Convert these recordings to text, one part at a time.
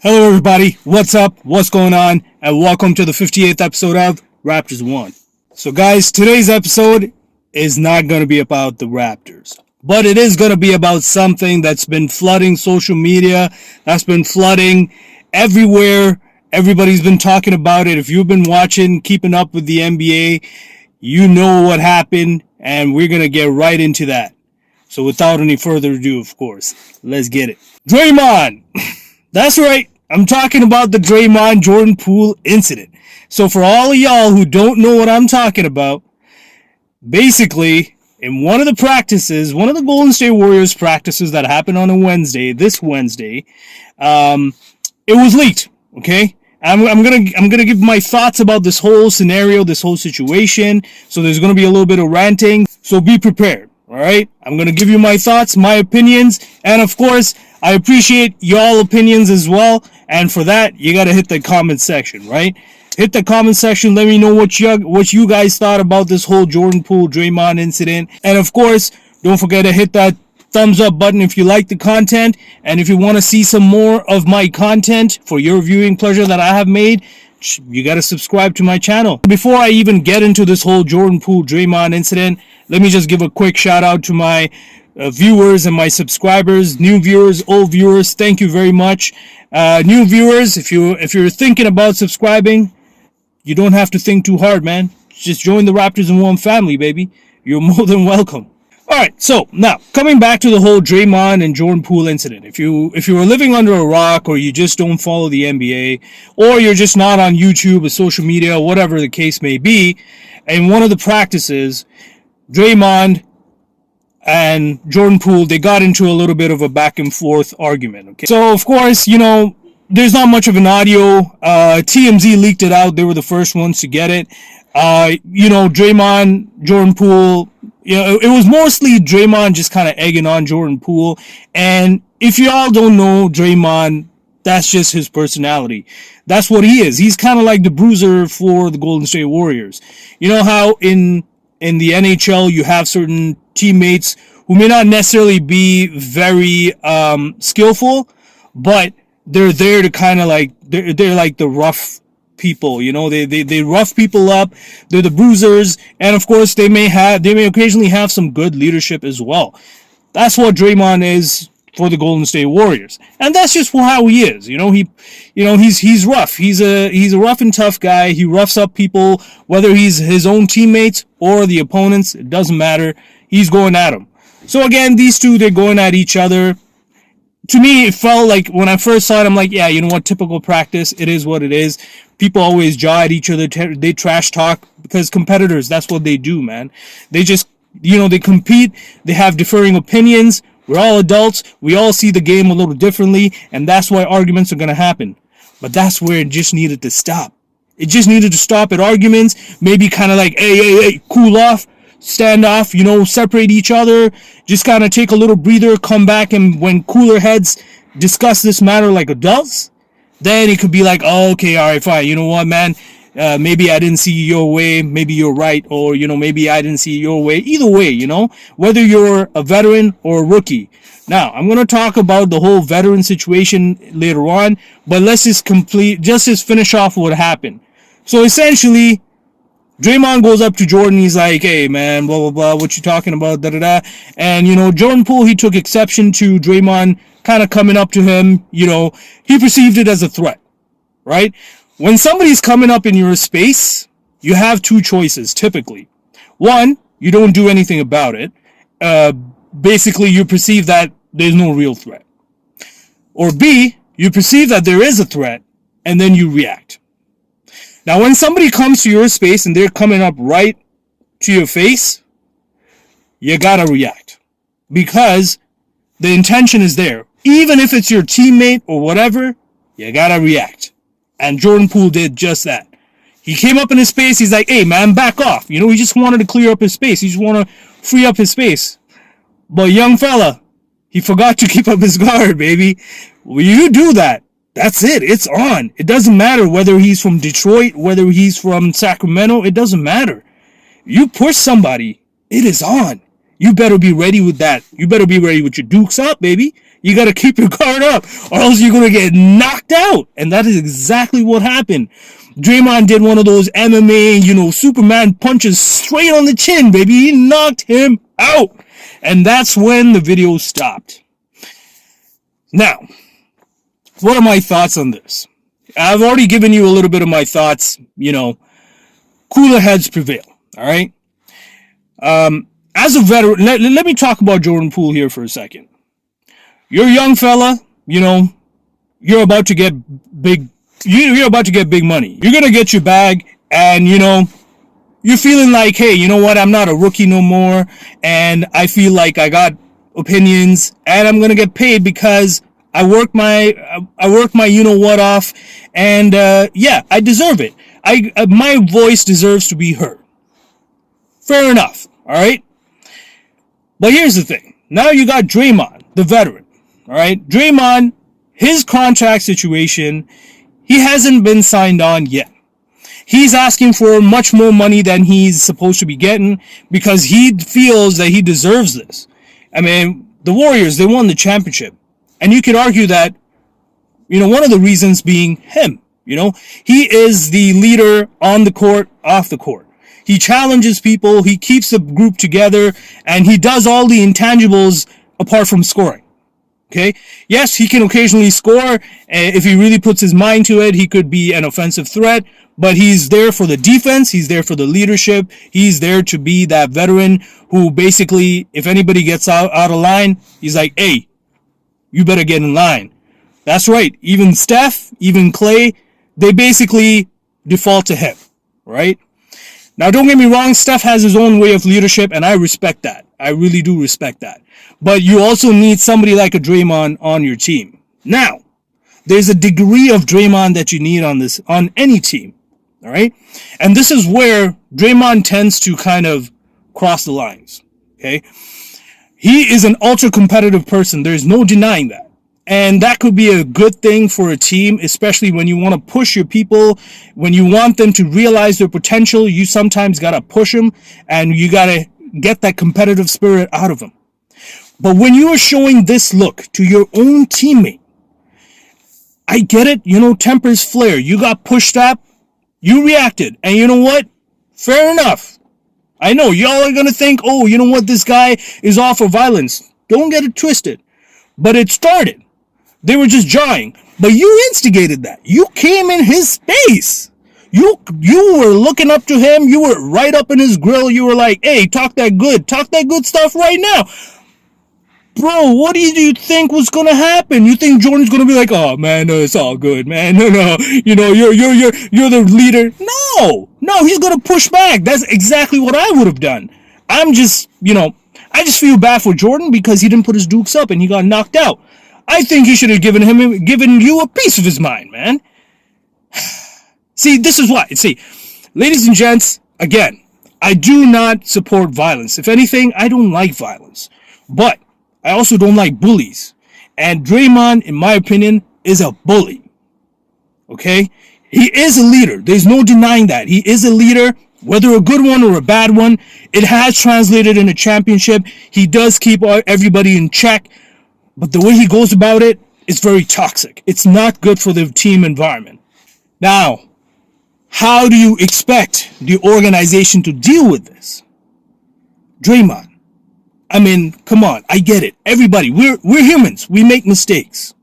Hello, everybody. What's up? What's going on? And welcome to the 58th episode of Raptors One. So, guys, today's episode is not going to be about the Raptors, but it is going to be about something that's been flooding social media, that's been flooding everywhere. Everybody's been talking about it. If you've been watching, keeping up with the NBA, you know what happened, and we're going to get right into that. So, without any further ado, of course, let's get it. Draymond! That's right. I'm talking about the Draymond Jordan Poole incident. So for all of y'all who don't know what I'm talking about, basically, in one of the practices, one of the Golden State Warriors practices that happened on a Wednesday, this Wednesday, it was leaked. Okay, I'm gonna give my thoughts about this whole scenario, this whole situation. So there's gonna be a little bit of ranting. So be prepared. All right, I'm gonna give you my thoughts, my opinions, and of course, I appreciate y'all opinions as well. And for that, you gotta hit the comment section, right? Hit the comment section. Let me know what you guys thought about this whole Jordan Poole Draymond incident. And of course, don't forget to hit that thumbs up button if you like the content. And if you want to see some more of my content for your viewing pleasure that I have made, you got to subscribe to my channel. Before I even get into this whole Jordan Poole Draymond incident, let me just give a quick shout out to my viewers and my subscribers, new viewers, old viewers. Thank you very much. New viewers, if you're thinking about subscribing, you don't have to think too hard, man. Just join the Raptors in One family, baby. You're more than welcome. All right, so now coming back to the whole Draymond and Jordan Poole incident. If you are living under a rock, or you just don't follow the NBA, or you're just not on YouTube or social media, whatever the case may be, in one of the practices, Draymond and Jordan Poole, they got into a little bit of a back and forth argument. Okay, so of course, there's not much of an audio. TMZ leaked it out. They were the first ones to get it. Draymond, Jordan Poole, it was mostly Draymond just kind of egging on Jordan Poole. And if y'all don't know Draymond, that's just his personality. That's what he is. He's kind of like the bruiser for the Golden State Warriors. You know how in the NHL you have certain teammates who may not necessarily be very skillful, but they're there to kind of like, they're like the rough people, they rough people up. They're the bruisers, and of course they may occasionally have some good leadership as well. That's what Draymond is for the Golden State Warriors, and that's just how he is. He's rough. He's a rough and tough guy. He roughs up people, whether he's his own teammates or the opponents. It doesn't matter. He's going at them. So again, these two, they're going at each other. To me, it felt like when I first saw it, I'm like, yeah, you know what? Typical practice. It is what it is. People always jaw at each other. They trash talk because competitors, that's what they do, man. They just, they compete. They have differing opinions. We're all adults. We all see the game a little differently. And that's why arguments are going to happen. But that's where it just needed to stop. It just needed to stop at arguments. Maybe kind of like, hey, cool off. Stand off, separate each other, just kind of take a little breather, come back, and when cooler heads discuss this matter like adults, then it could be like, oh, okay, all right, fine, you know what, man, maybe I didn't see your way, maybe you're right, or, maybe I didn't see your way. Either way, whether you're a veteran or a rookie. Now, I'm going to talk about the whole veteran situation later on, but let's just finish off what happened. So essentially, Draymond goes up to Jordan. He's like, hey, man, blah, blah, blah. What you talking about? Da, da, da. And, Jordan Poole, he took exception to Draymond kind of coming up to him. He perceived it as a threat, right? When somebody's coming up in your space, you have two choices, typically. One, you don't do anything about it. Basically, you perceive that there's no real threat. Or B, you perceive that there is a threat, and then you react. Now, when somebody comes to your space and they're coming up right to your face, you gotta react. Because the intention is there. Even if it's your teammate or whatever, you gotta react. And Jordan Poole did just that. He came up in his space, he's like, hey man, back off. He just wanted to clear up his space. He just wanted to free up his space. But young fella, he forgot to keep up his guard, baby. When you do that, that's it. It's on. It doesn't matter whether he's from Detroit, whether he's from Sacramento. It doesn't matter. You push somebody, it is on. You better be ready with that. You better be ready with your dukes up, baby. You got to keep your guard up, or else you're going to get knocked out. And that is exactly what happened. Draymond did one of those MMA, Superman punches straight on the chin, baby. He knocked him out. And that's when the video stopped. Now, what are my thoughts on this? I've already given you a little bit of my thoughts. Cooler heads prevail. All right. As a veteran, let me talk about Jordan Poole here for a second. You're a young fella, you're about to get big, you're about to get big money. You're going to get your bag, and, you're feeling like, hey, you know what, I'm not a rookie no more, and I feel like I got opinions, and I'm going to get paid because I work my you-know-what off, and, yeah, I deserve it. My voice deserves to be heard. Fair enough, all right? But here's the thing. Now you got Draymond, the veteran. All right, Draymond, his contract situation, he hasn't been signed on yet. He's asking for much more money than he's supposed to be getting because he feels that he deserves this. I mean, the Warriors, they won the championship. And you could argue that, one of the reasons being him. He is the leader on the court, off the court. He challenges people, he keeps the group together, and he does all the intangibles apart from scoring. Okay. Yes, he can occasionally score. If he really puts his mind to it, he could be an offensive threat, but he's there for the defense. He's there for the leadership. He's there to be that veteran who basically, if anybody gets out of line, he's like, hey, you better get in line. That's right. Even Steph, even Clay, they basically default to him, right? Now, don't get me wrong. Steph has his own way of leadership, and I respect that. I really do respect that. But you also need somebody like a Draymond on your team. Now, there's a degree of Draymond that you need on any team. All right? And this is where Draymond tends to kind of cross the lines. Okay? He is an ultra competitive person. There's no denying that. And that could be a good thing for a team, especially when you want to push your people, when you want them to realize their potential. You sometimes got to push them, and you got to get that competitive spirit out of them. But when you are showing this look to your own teammate, I get it, tempers flare. You got pushed up, you reacted, and you know what? Fair enough. I know, y'all are going to think, oh, you know what, this guy is all for violence. Don't get it twisted. But it started. They were just jawing. But you instigated that. You came in his space. You were looking up to him. You were right up in his grill. You were like, hey, talk that good stuff right now. Bro, what do you think was gonna happen? You think Jordan's gonna be like, oh man, no, it's all good, man. No, you're the leader. No, he's gonna push back. That's exactly what I would have done. I just feel bad for Jordan because he didn't put his dukes up and he got knocked out. I think he should have given you a piece of his mind, man. See, this is why. See, ladies and gents, again, I do not support violence. If anything, I don't like violence, but I also don't like bullies. And Draymond, in my opinion, is a bully. Okay? He is a leader. There's no denying that. He is a leader, whether a good one or a bad one. It has translated in a championship. He does keep everybody in check. But the way he goes about it is very toxic. It's not good for the team environment. Now, how do you expect the organization to deal with this? Draymond. I mean, come on, I get it. Everybody, we're humans. We make mistakes.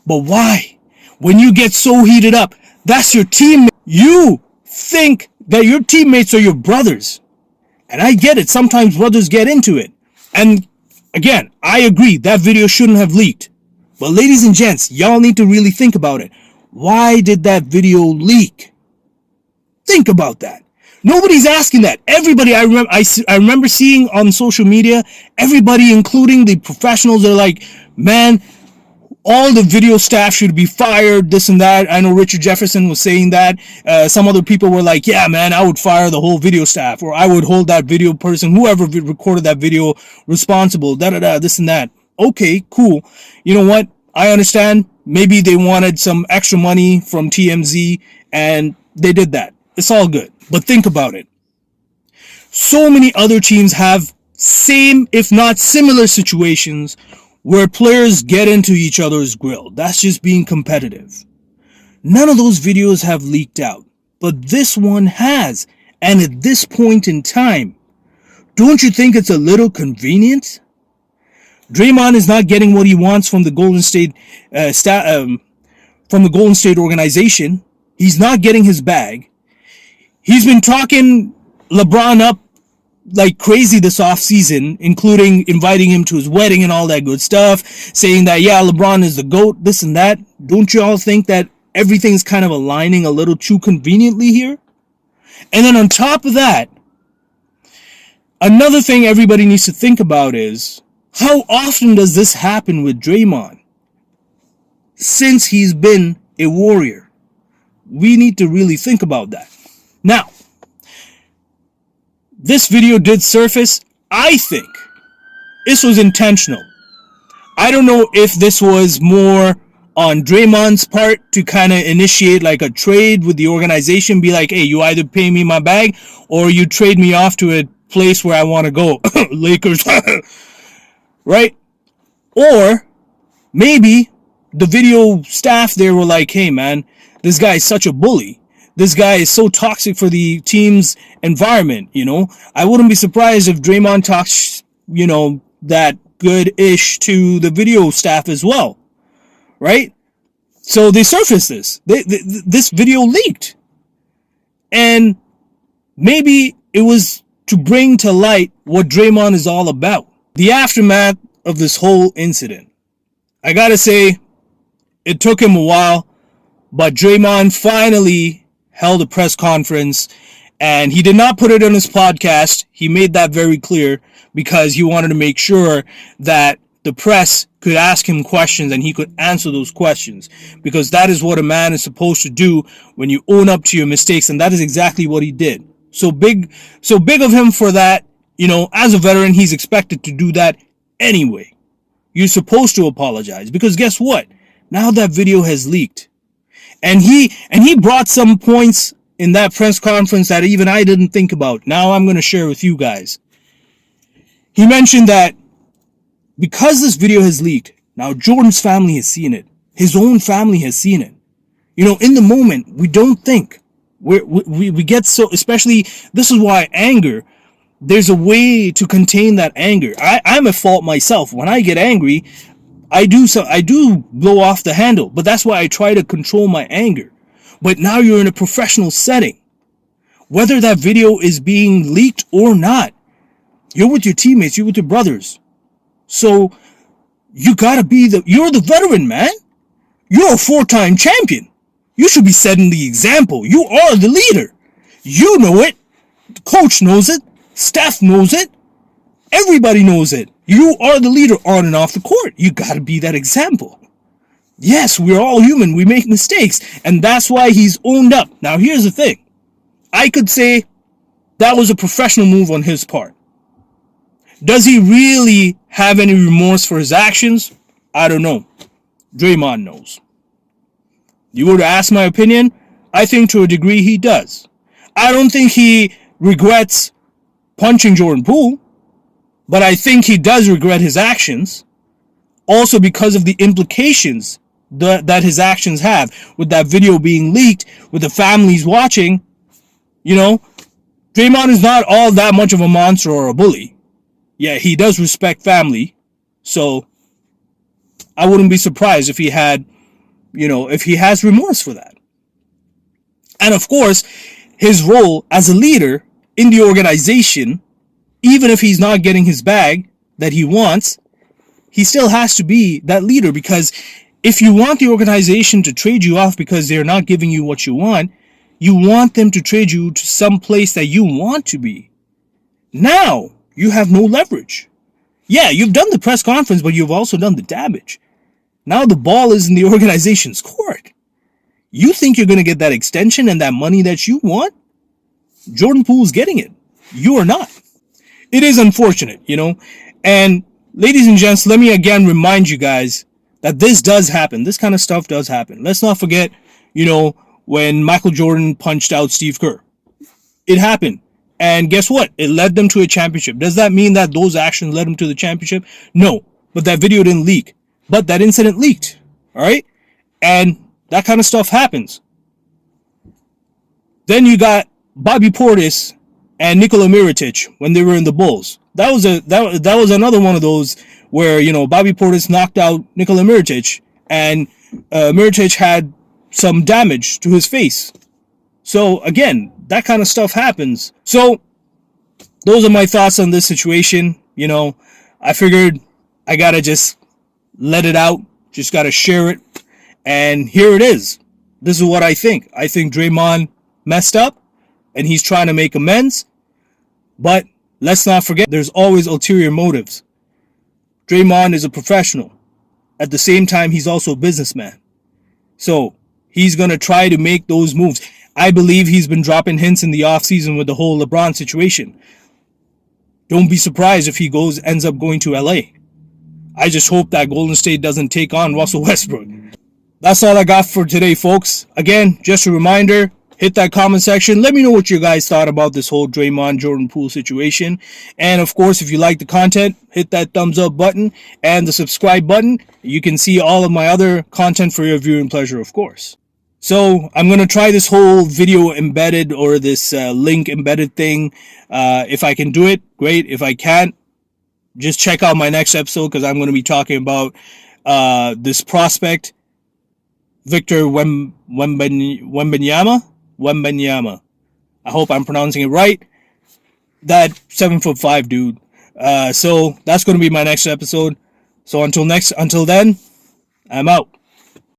But why? When you get so heated up, that's your teammate. You think that your teammates are your brothers. And I get it. Sometimes brothers get into it. And again, I agree that video shouldn't have leaked. But ladies and gents, y'all need to really think about it. Why did that video leak? Think about that. Nobody's asking that. Everybody, I remember seeing on social media, everybody, including the professionals, are like, man, all the video staff should be fired, this and that. I know Richard Jefferson was saying that. Some other people were like, yeah, man, I would fire the whole video staff, or I would hold that video person, whoever recorded that video, responsible, this and that. Okay, cool. You know what? I understand. Maybe they wanted some extra money from TMZ, and they did that. It's all good. But think about it. So many other teams have same, if not similar situations where players get into each other's grill. That's just being competitive. None of those videos have leaked out, but this one has. And at this point in time, don't you think it's a little convenient? Draymond is not getting what he wants from the Golden State from the Golden State organization. He's not getting his bag. He's been talking LeBron up like crazy this offseason, including inviting him to his wedding and all that good stuff, saying that, yeah, LeBron is the GOAT, this and that. Don't you all think that everything's kind of aligning a little too conveniently here? And then on top of that, another thing everybody needs to think about is, how often does this happen with Draymond? Since he's been a Warrior. We need to really think about that. Now, this video did surface. I think this was intentional. I don't know if this was more on Draymond's part to kind of initiate like a trade with the organization, be like, hey, you either pay me my bag or you trade me off to a place where I want to go. Lakers. Right? Or maybe the video staff there were like, hey man, this guy is such a bully. This guy is so toxic for the team's environment, you know. I wouldn't be surprised if Draymond talks, you know, that good-ish to the video staff as well. Right? So they surfaced this. This video leaked. And maybe it was to bring to light what Draymond is all about. The aftermath of this whole incident. I gotta say, it took him a while, but Draymond finally held a press conference, and he did not put it on his podcast. He made that very clear because he wanted to make sure that the press could ask him questions and he could answer those questions, because that is what a man is supposed to do when you own up to your mistakes, and that is exactly what he did. So big of him for that. You know, as a veteran, he's expected to do that anyway. You're supposed to apologize, because guess what? Now that video has leaked. And he brought some points in that press conference that even I didn't think about. Now I'm going to share with you guys. He mentioned that because this video has leaked, now Jordan's family has seen it. His own family has seen it. You know, in the moment, we don't think. We get so, especially, this is why anger, there's a way to contain that anger. I'm at fault myself. When I get angry, I do blow off the handle, but that's why I try to control my anger. But now you're in a professional setting. Whether that video is being leaked or not, you're with your teammates, you're with your brothers. So you gotta be you're the veteran, man. You're a 4-time champion. You should be setting the example. You are the leader. You know it. The coach knows it. Staff knows it. Everybody knows it. You are the leader on and off the court. You gotta be that example. Yes, we're all human. We make mistakes. And that's why he's owned up. Now, here's the thing. I could say that was a professional move on his part. Does he really have any remorse for his actions? I don't know. Draymond knows. You were to ask my opinion, I think to a degree he does. I don't think he regrets punching Jordan Poole, but I think he does regret his actions, also because of the implications that his actions have, with that video being leaked, with the families watching. You know, Draymond is not all that much of a monster or a bully. Yeah, he does respect family, so I wouldn't be surprised if he had, you know, if he has remorse for that. And of course, his role as a leader in the organization, even if he's not getting his bag that he wants, he still has to be that leader, because if you want the organization to trade you off because they're not giving you what you want them to trade you to some place that you want to be. Now, you have no leverage. Yeah, you've done the press conference, but you've also done the damage. Now the ball is in the organization's court. You think you're going to get that extension and that money that you want? Jordan Poole's getting it. You are not. It is unfortunate, you know. And ladies and gents, let me again remind you guys that this does happen. This kind of stuff does happen. Let's not forget, you know, when Michael Jordan punched out Steve Kerr. It happened. And guess what? It led them to a championship. Does that mean that those actions led them to the championship? No. but that video didn't leak. But that incident leaked. All right? And that kind of stuff happens. Then you got Bobby Portis and Nikola Mirotic when they were in the Bulls. That was another one of those where, you know, Bobby Portis knocked out Nikola Mirotic, and Mirotic had some damage to his face. So again, that kind of stuff happens. So those are my thoughts on this situation. You know, I figured I gotta just let it out, just gotta share it, and here it is. This is what I think. I think Draymond messed up, and he's trying to make amends, but let's not forget, there's always ulterior motives. Draymond is a professional. At the same time, he's also a businessman. So he's going to try to make those moves. I believe he's been dropping hints in the offseason with the whole LeBron situation. Don't be surprised if he ends up going to LA. I just hope that Golden State doesn't take on Russell Westbrook. That's all I got for today, folks. Again, just a reminder, hit that comment section. Let me know what you guys thought about this whole Draymond Jordan Poole situation. And of course, if you like the content, hit that thumbs up button and the subscribe button. You can see all of my other content for your viewing pleasure, of course. So I'm going to try this whole video embedded, or this link embedded thing. If I can do it, great. If I can't, just check out my next episode, because I'm going to be talking about this prospect, Victor Wembanyama. I hope I'm pronouncing it right. That 7'5" dude. So that's going to be my next episode. So until then, I'm out.